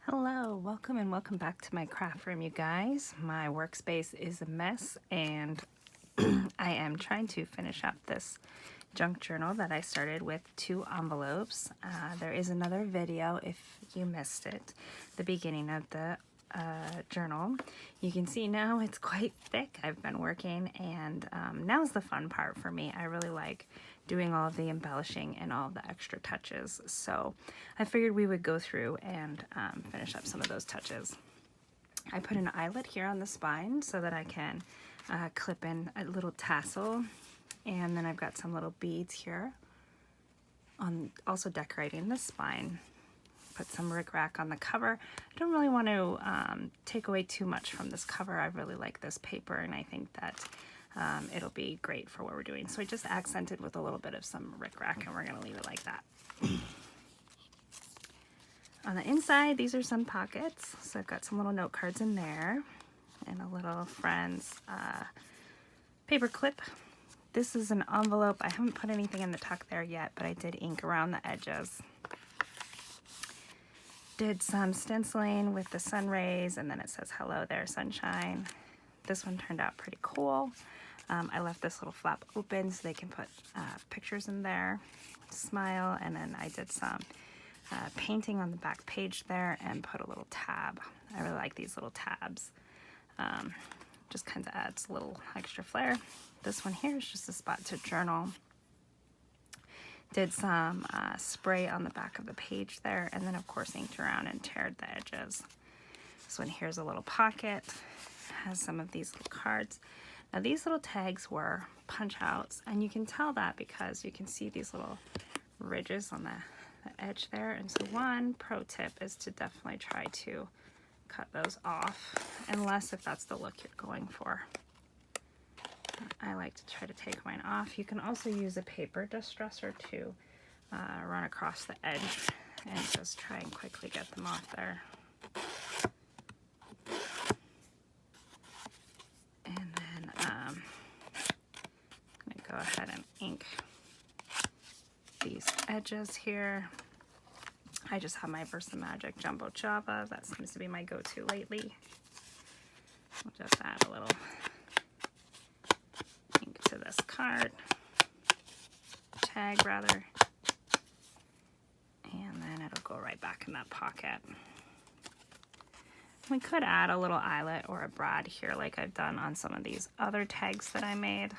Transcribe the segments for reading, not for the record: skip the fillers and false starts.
Hello, welcome and welcome back to my craft room, you guys. My workspace is a mess and I am trying to finish up this junk journal that I started with 2 envelopes. There is another video if you missed it, the beginning of the journal. You can see now it's quite thick. I've been working and now's the fun part for me. I really like doing all of the embellishing and all of the extra touches. So I figured we would go through and finish up some of those touches. I put an eyelet here on the spine so that I can clip in a little tassel, and then I've got some little beads here on also decorating the spine. Put some rickrack on the cover. I don't really want to take away too much from this cover. I really like this paper and I think that it'll be great for what we're doing. So I just accented with a little bit of some rickrack and we're going to leave it like that. On the inside, these are some pockets. So I've got some little note cards in there and a little friend's paper clip. This is an envelope. I haven't put anything in the tuck there yet, but I did ink around the edges. Did some stenciling with the sun rays, and then it says, "Hello there, sunshine." This one turned out pretty cool. I left this little flap open so they can put pictures in there, smile, and then I did some painting on the back page there and put a little tab. I really like these little tabs. Just kind of adds a little extra flair. This one here is just a spot to journal. Did some spray on the back of the page there, and then of course inked around and teared the edges. This one here's a little pocket, has some of these little cards. Now these little tags were punch outs, and you can tell that because you can see these little ridges on the edge there. And so one pro tip is to definitely try to cut those off, unless if that's the look you're going for. I like to try to take mine off. You can also use a paper distresser to run across the edge and just try and quickly get them off there. And then I'm going to go ahead and ink these edges here. I just have my Versamagic Jumbo Java. That seems to be my go-to lately. We'll just add a little ink to this card, tag rather, and then it'll go right back in that pocket. We could add a little eyelet or a brad here like I've done on some of these other tags that I made.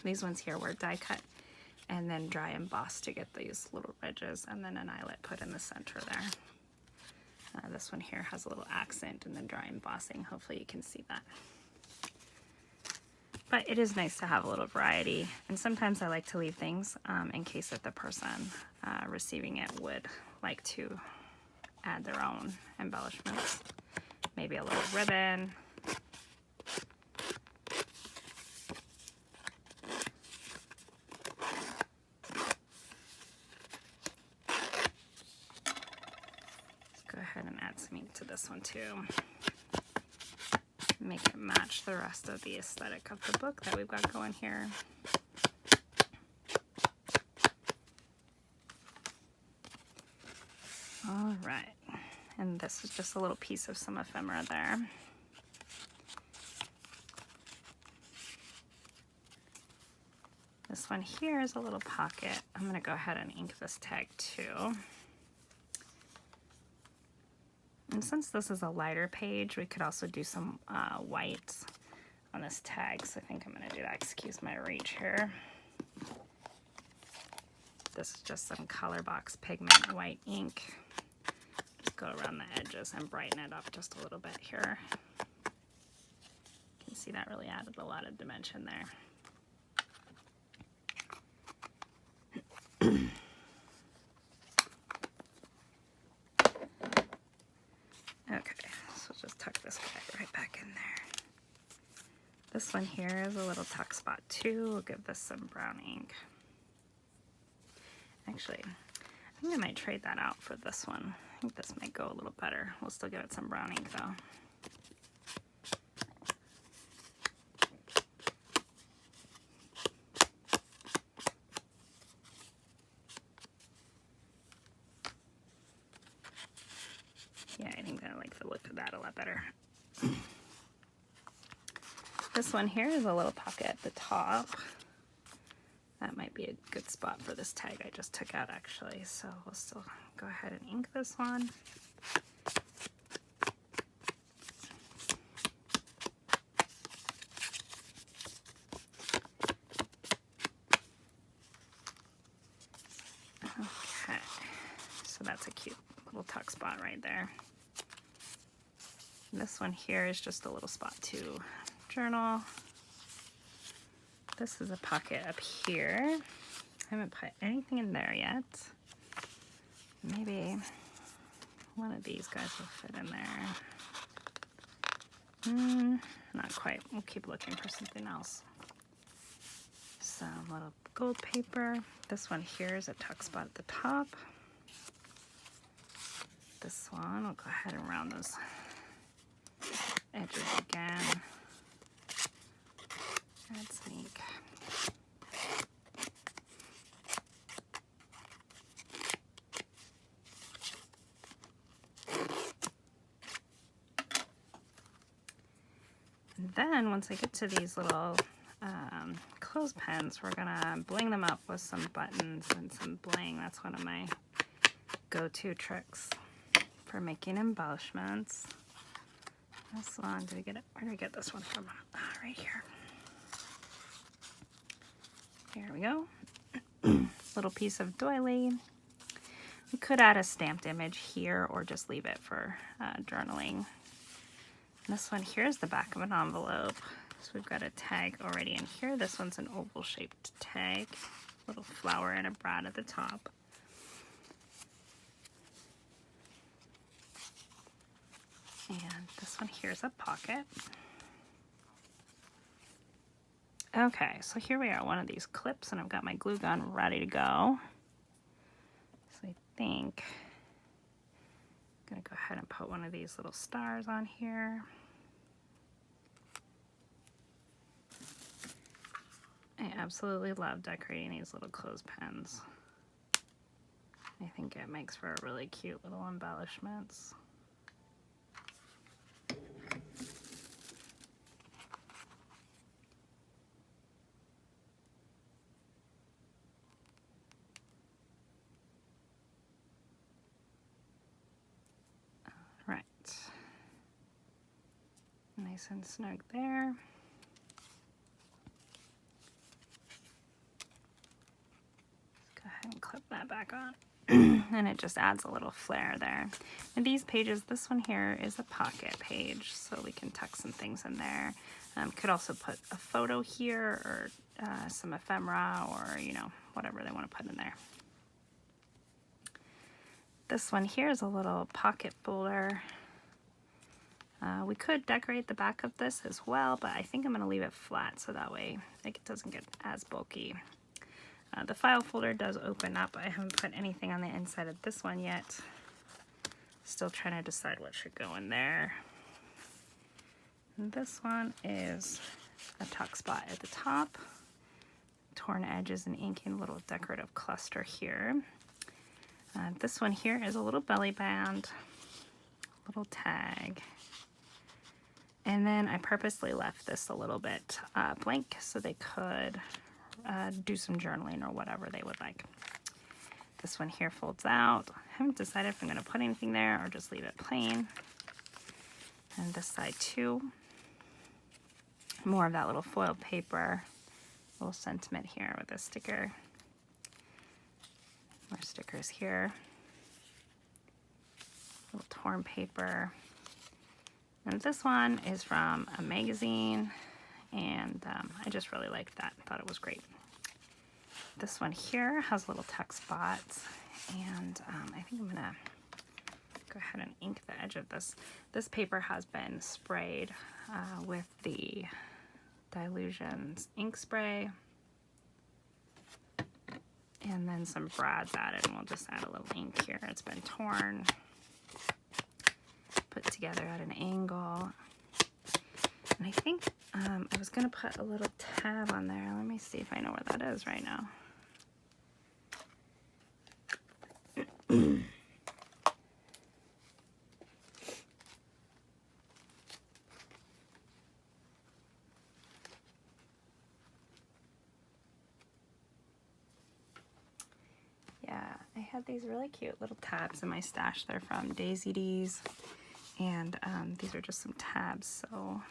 These ones here were die cut and then dry embossed to get these little ridges, and then an eyelet put in the center there. This one here has a little accent and then dry embossing. Hopefully you can see that. But it is nice to have a little variety, and sometimes I like to leave things in case that the person receiving it would like to add their own embellishments. Maybe a little ribbon. Let's go ahead and add some ink to this one too. Make it match the rest of the aesthetic of the book that we've got going here. All right, and this is just a little piece of some ephemera there. This one here is a little pocket. I'm going to go ahead and ink this tag too. And since this is a lighter page, we could also do some whites on this tag. So I think I'm going to do that. Excuse my reach here. This is just some Color Box Pigment white ink. Just go around the edges and brighten it up just a little bit here. You can see that really added a lot of dimension there. Okay, so just tuck this guy right back in there. This one here is a little tuck spot too. We'll give this some brown ink. Actually, I think I might trade that out for this one. I think this might go a little better. We'll still give it some brown ink though. if it looked at that a lot better. This one here is a little pocket at the top. That might be a good spot for this tag I just took out actually. So we'll still go ahead and ink this one. Okay, so that's a cute little tuck spot right there. And this one here is just a little spot to journal. This is a pocket up here. I haven't put anything in there yet. Maybe one of these guys will fit in there. Not quite. We'll keep looking for something else. Some little gold paper. This one here is a tuck spot at the top. This one, we'll go ahead and round those edges again. Add some ink. And then once I get to these little clothespins, we're gonna bling them up with some buttons and some bling. That's one of my go-to tricks for making embellishments. This one, did I get it? Where did I get this one from? Right here. Here we go. Little piece of doily. We could add a stamped image here or just leave it for journaling. And this one here is the back of an envelope. So we've got a tag already in here. This one's an oval shaped tag. Little flower and a brad at the top. And this one here is a pocket. Okay, so here we are, one of these clips, and I've got my glue gun ready to go. So I think I'm gonna go ahead and put one of these little stars on here. I absolutely love decorating these little clothespins. I think it makes for a really cute little embellishments. Right. Nice and snug there. And clip that back on. And it just adds a little flair there. And these pages, this one here is a pocket page, so we can tuck some things in there. Could also put a photo here or some ephemera or, you know, whatever they want to put in there. This one here is a little pocket folder. We could decorate the back of this as well, but I think I'm going to leave it flat so that way it doesn't get as bulky. The file folder does open up. I haven't put anything on the inside of this one yet. Still trying to decide what should go in there. And this one is a tuck spot at the top. Torn edges and inking, a little decorative cluster here. This one here is a little belly band, little tag. And then I purposely left this a little bit blank so they could do some journaling or whatever they would like. This one here folds out. I haven't decided if I'm going to put anything there or just leave it plain. And this side too. More of that little foil paper. A little sentiment here with a sticker. More stickers here. A little torn paper. And this one is from a magazine. And I just really liked that. Thought it was great. This one here has little tuck spots, and I think I'm gonna go ahead and ink the edge of this. This paper has been sprayed with the Dilutions ink spray, and then some brads added, and we'll just add a little ink here. It's been torn, put together at an angle. And I think I was going to put a little tab on there. Let me see if I know where that is right now. had these really cute little tabs in my stash. They're from Daisy D's, and these are just some tabs. So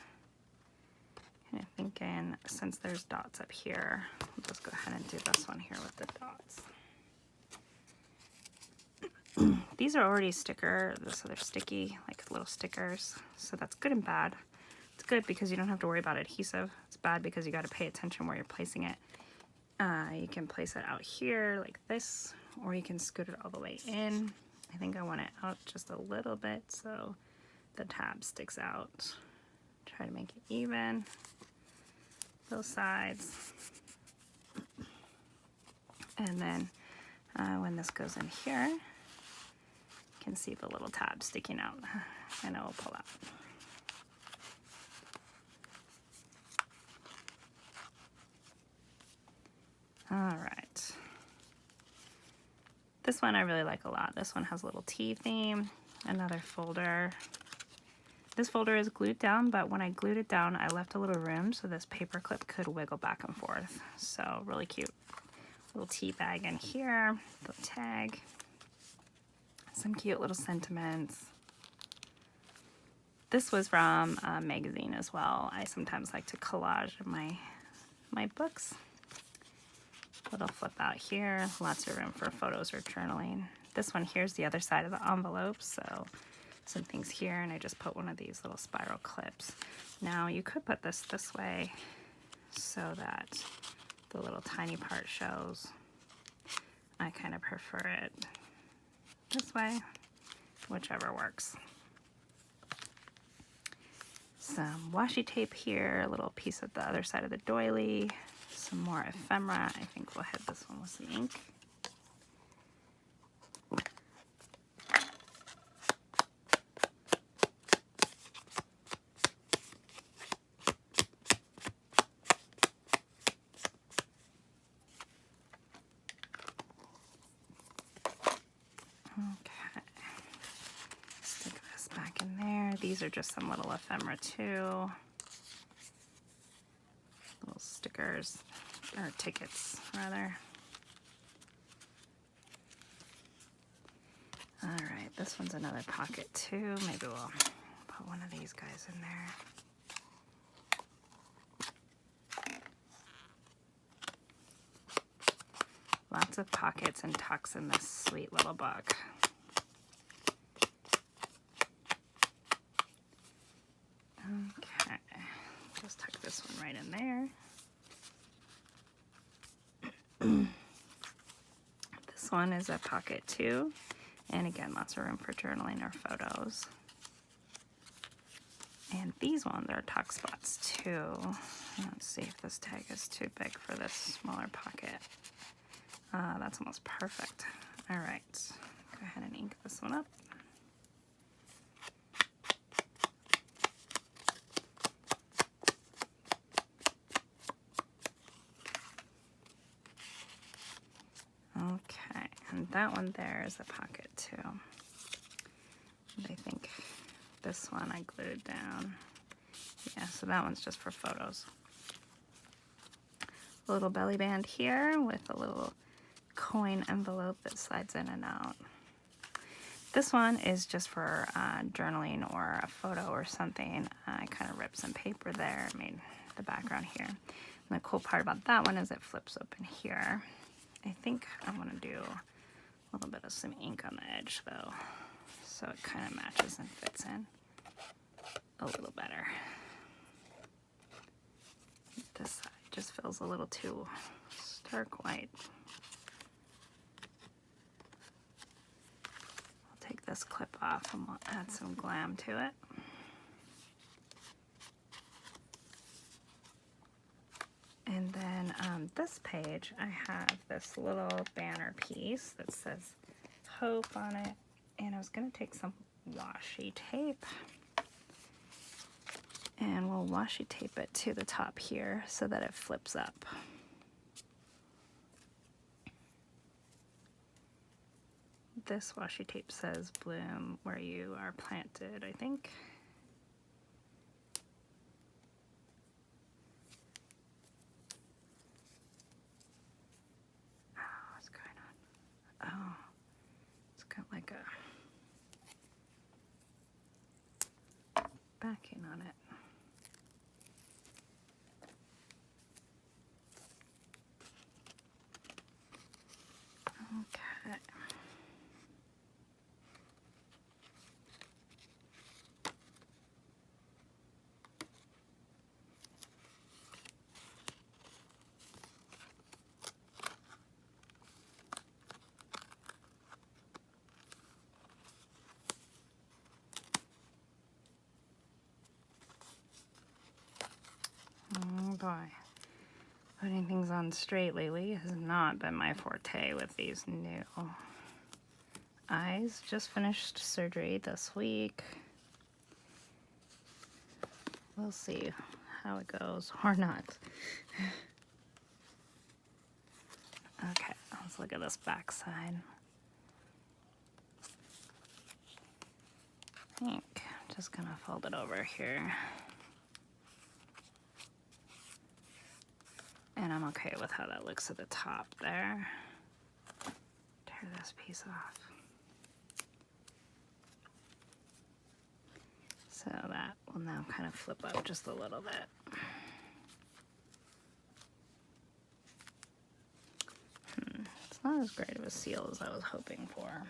kind of thinking, since there's dots up here, we'll just go ahead and do this one here with the dots. These are already sticker, so they're sticky, like little stickers. So that's good and bad. It's good because you don't have to worry about adhesive. It's bad because you got to pay attention where you're placing it. You can place it out here like this, or you can scoot it all the way in. I think I want it out just a little bit so the tab sticks out. Try to make it even, both sides. And then when this goes in here, you can see the little tab sticking out, and it will pull out. All right. This one I really like a lot. This one has a little tea theme, another folder. This folder is glued down, but when I glued it down, I left a little room so this paper clip could wiggle back and forth. So really cute. Little tea bag in here, the tag, some cute little sentiments. This was from a magazine as well. I sometimes like to collage my books. Little flip out here, lots of room for photos or journaling. This one here's the other side of the envelope, so some things here, and I just put one of these little spiral clips. Now you could put this way so that the little tiny part shows. I kind of prefer it this way, whichever works. Some washi tape here, a little piece at the other side of the doily. Some more ephemera. I think we'll hit this one with some ink. Okay. Stick this back in there. These are just some little ephemera too. Little stickers, or tickets rather. All right, this one's another pocket too. Maybe we'll put one of these guys in there. Lots of pockets and tucks in this sweet little book. Okay, just tuck this one right in there. This one is a pocket too, and again, lots of room for journaling or photos. And these ones are tuck spots too. Let's see if this tag is too big for this smaller pocket. That's almost perfect. All right, go ahead and ink this one up. Okay, and that one there is a pocket too. And I think this one I glued down. Yeah, so that one's just for photos. A little belly band here with a little coin envelope that slides in and out. This one is just for journaling or a photo or something. I kind of ripped some paper there, made the background here. And the cool part about that one is it flips open here. I think I want to do a little bit of some ink on the edge though, so it kind of matches and fits in a little better. This side just feels a little too stark white. I'll take this clip off and we'll add some glam to it. And then this page, I have this little banner piece that says hope on it. And I was going to take some washi tape. And we'll washi tape it to the top here so that it flips up. This washi tape says bloom where you are planted, I think. Oh, on it. Okay. Oh boy. Putting things on straight lately has not been my forte with these new eyes. Just finished surgery this week. We'll see how it goes or not. Okay, let's look at this back side. I think I'm just gonna fold it over here. And I'm okay with how that looks at the top there. Tear this piece off. So that will now kind of flip up just a little bit. It's not as great of a seal as I was hoping for.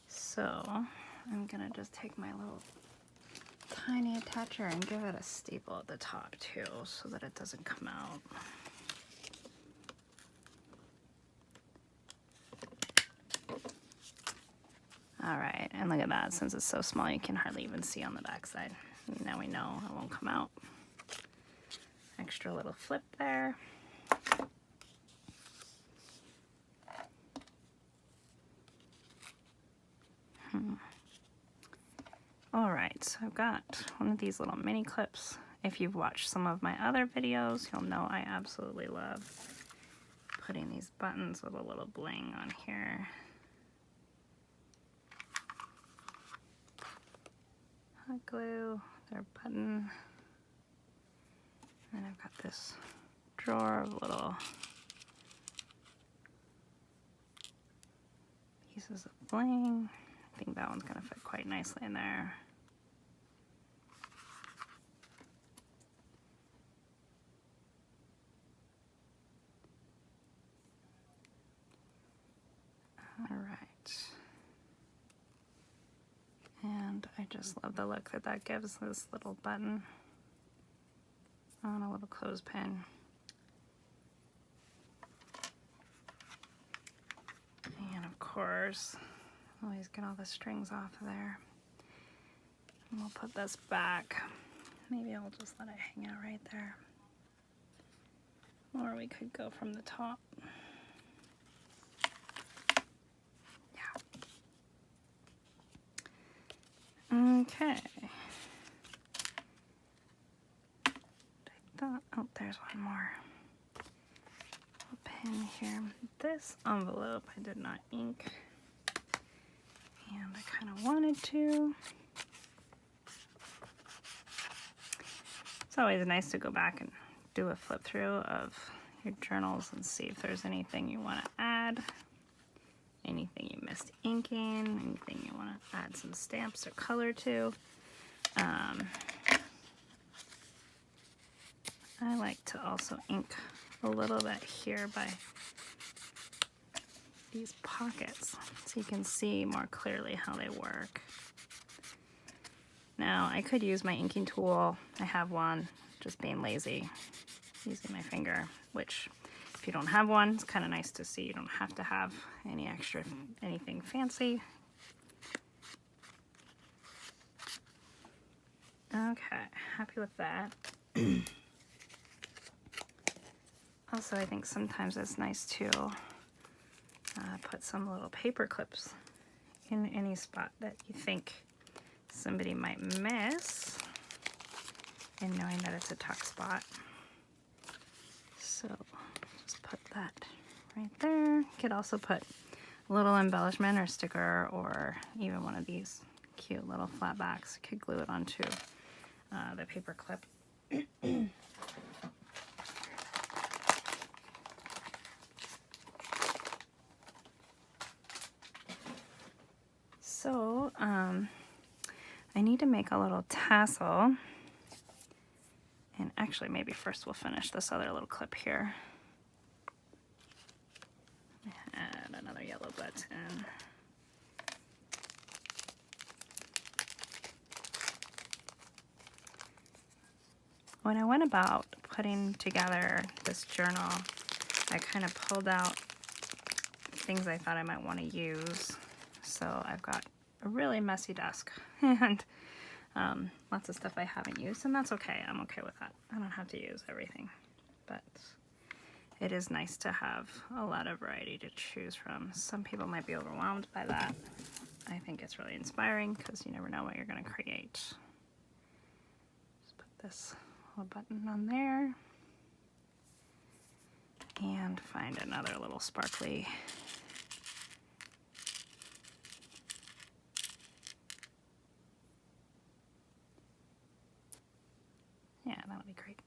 So I'm gonna just take my little tiny attacher and give it a staple at the top too, so that it doesn't come out. All right, and look at that. Since it's so small, you can hardly even see on the back side. Now we know it won't come out. Extra little flip there. All right, so I've got one of these little mini clips. If you've watched some of my other videos, you'll know I absolutely love putting these buttons with a little bling on here. Hot glue, their button. And I've got this drawer of little pieces of bling. I think that one's gonna fit quite nicely in there. All right. And I just love the look that that gives this little button on a little clothespin. And of course, always get all the strings off of there. And we'll put this back. Maybe I'll just let it hang out right there. Or we could go from the top. Yeah. Okay. Oh, there's one more. A pen here. This envelope I did not ink. And I kind of wanted to. It's always nice to go back and do a flip through of your journals and see if there's anything you want to add, anything you missed inking, anything you want to add some stamps or color to. I like to also ink a little bit here by these pockets so you can see more clearly how they work. Now I could use my inking tool. I have one, just being lazy, using my finger, which if you don't have one, it's kind of nice to see. You don't have to have any extra, anything fancy. Okay, happy with that. Also, I think sometimes it's nice to put some little paper clips in any spot that you think somebody might miss, and knowing that it's a tuck spot. So just put that right there. You could also put a little embellishment or sticker, or even one of these cute little flat backs. You could glue it onto the paper clip. So, I need to make a little tassel. And actually, maybe first we'll finish this other little clip here. Add another yellow button. When I went about putting together this journal, I kind of pulled out things I thought I might want to use. So I've got a really messy desk and lots of stuff I haven't used, and that's okay. I'm okay with that. I don't have to use everything, but it is nice to have a lot of variety to choose from. Some people might be overwhelmed by that. I think it's really inspiring because you never know what you're going to create. Just put this little button on there and find another little sparkly yeah, that'll be great.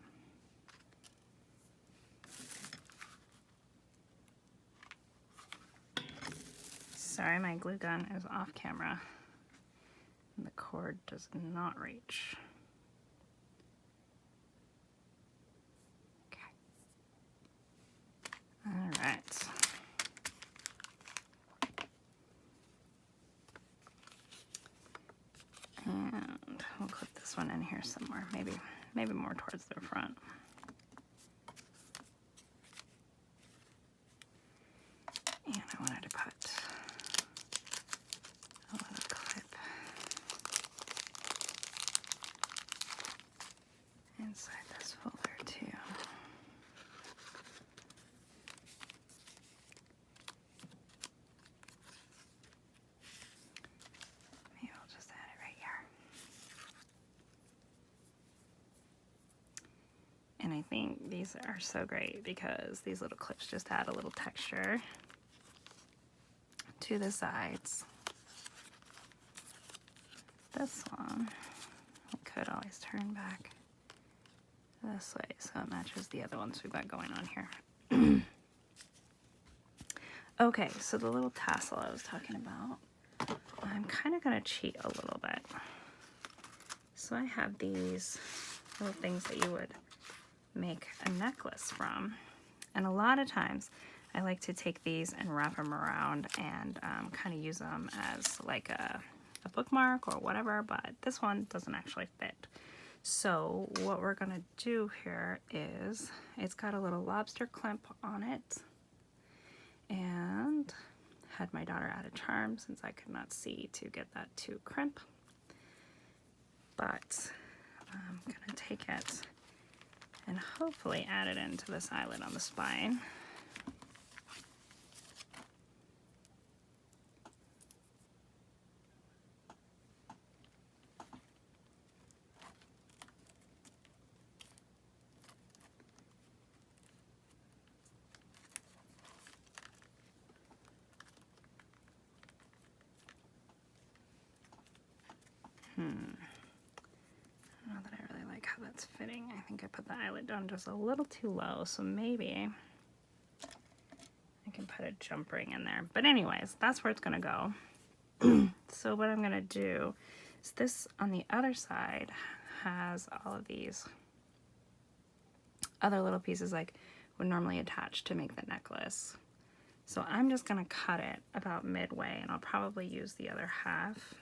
Sorry, my glue gun is off camera and the cord does not reach. Okay. All right. And we'll clip this one in here somewhere, maybe more towards the front. And I wanted to put a little clip inside this folder too. Maybe I'll just add it right here. And I think these are so great because these little clips just add a little texture to the sides. This one, I could always turn back this way so it matches the other ones we've got going on here. Okay, so the little tassel I was talking about, I'm kind of going to cheat a little bit. So I have these little things that you would make a necklace from, and a lot of times I like to take these and wrap them around and kind of use them as like a bookmark or whatever, but this one doesn't actually fit. So what we're gonna do here is, it's got a little lobster clamp on it, and had my daughter add a charm since I could not see to get that to crimp. But I'm gonna take it and hopefully add it into this eyelet on the spine. I don't know that I really like how that's fitting. I think I put the eyelet down just a little too low, so maybe I can put a jump ring in there. But anyways, that's where it's gonna go. So what I'm gonna do is, this on the other side has all of these other little pieces like would normally attach to make the necklace. So I'm just gonna cut it about midway, and I'll probably use the other half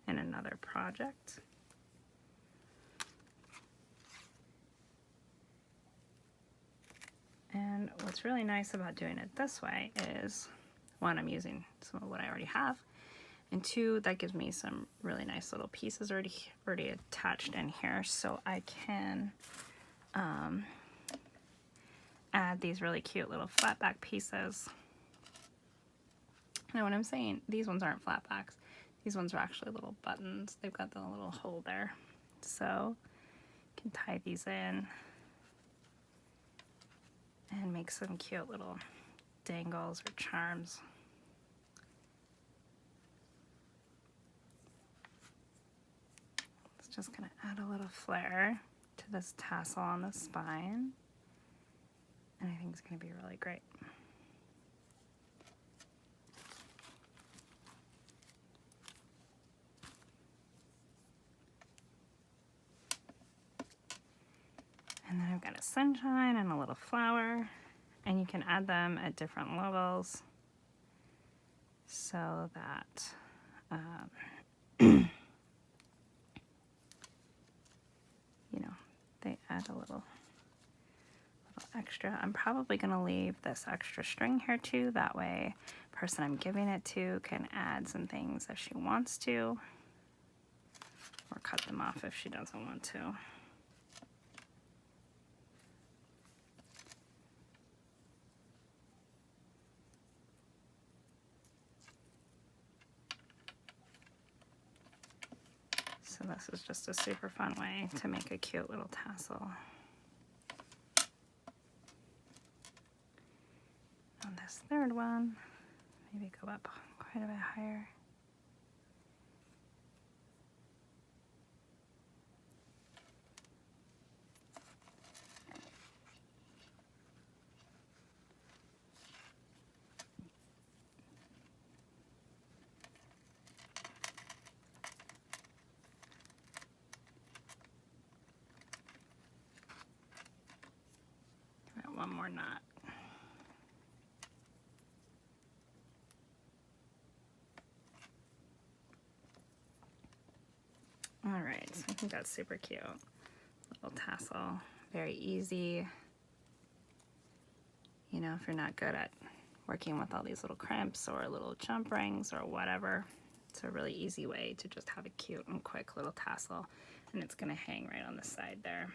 in another project. And what's really nice about doing it this way is, one, I'm using some of what I already have, and two, that gives me some really nice little pieces already attached in here, so I can add these really cute little flat back pieces. Now when I'm saying these ones aren't flat backs, these ones are actually little buttons. They've got the little hole there, so you can tie these in and make some cute little dangles or charms. It's just gonna add a little flair to this tassel on the spine, and I think it's gonna be really great. bit sunshine and a little flower, and you can add them at different levels so that you know, they add a little extra. I'm probably going to leave this extra string here too, that way the person I'm giving it to can add some things if she wants to, or cut them off if she doesn't want to. So this is just a super fun way to make a cute little tassel. On this third one, maybe go up quite a bit higher. One more knot. All right, so I think that's super cute. Little tassel, very easy. You know, if you're not good at working with all these little crimps or little jump rings or whatever, it's a really easy way to just have a cute and quick little tassel, and it's gonna hang right on the side there.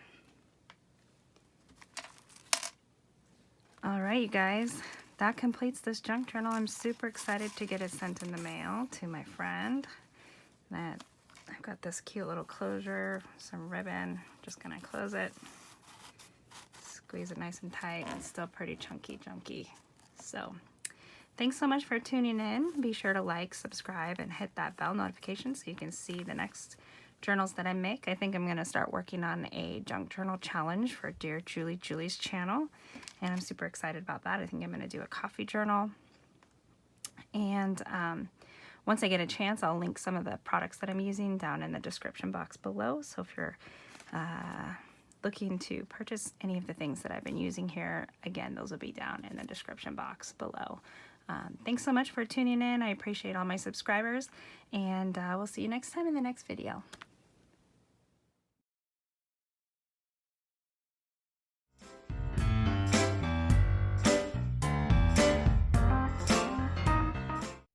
All right, you guys, that completes this junk journal. I'm super excited to get it sent in the mail to my friend. I've got this cute little closure, some ribbon. Just gonna close it, squeeze it nice and tight. It's still pretty chunky. So thanks so much for tuning in. Be sure to like, subscribe, and hit that bell notification so you can see the next journals that I make. I think I'm going to start working on a junk journal challenge for Dear Julie's channel, and I'm super excited about that. I think I'm going to do a coffee journal, and once I get a chance, I'll link some of the products that I'm using down in the description box below. So if you're looking to purchase any of the things that I've been using here, again, those will be down in the description box below. Thanks so much for tuning in. I appreciate all my subscribers, and we'll see you next time in the next video.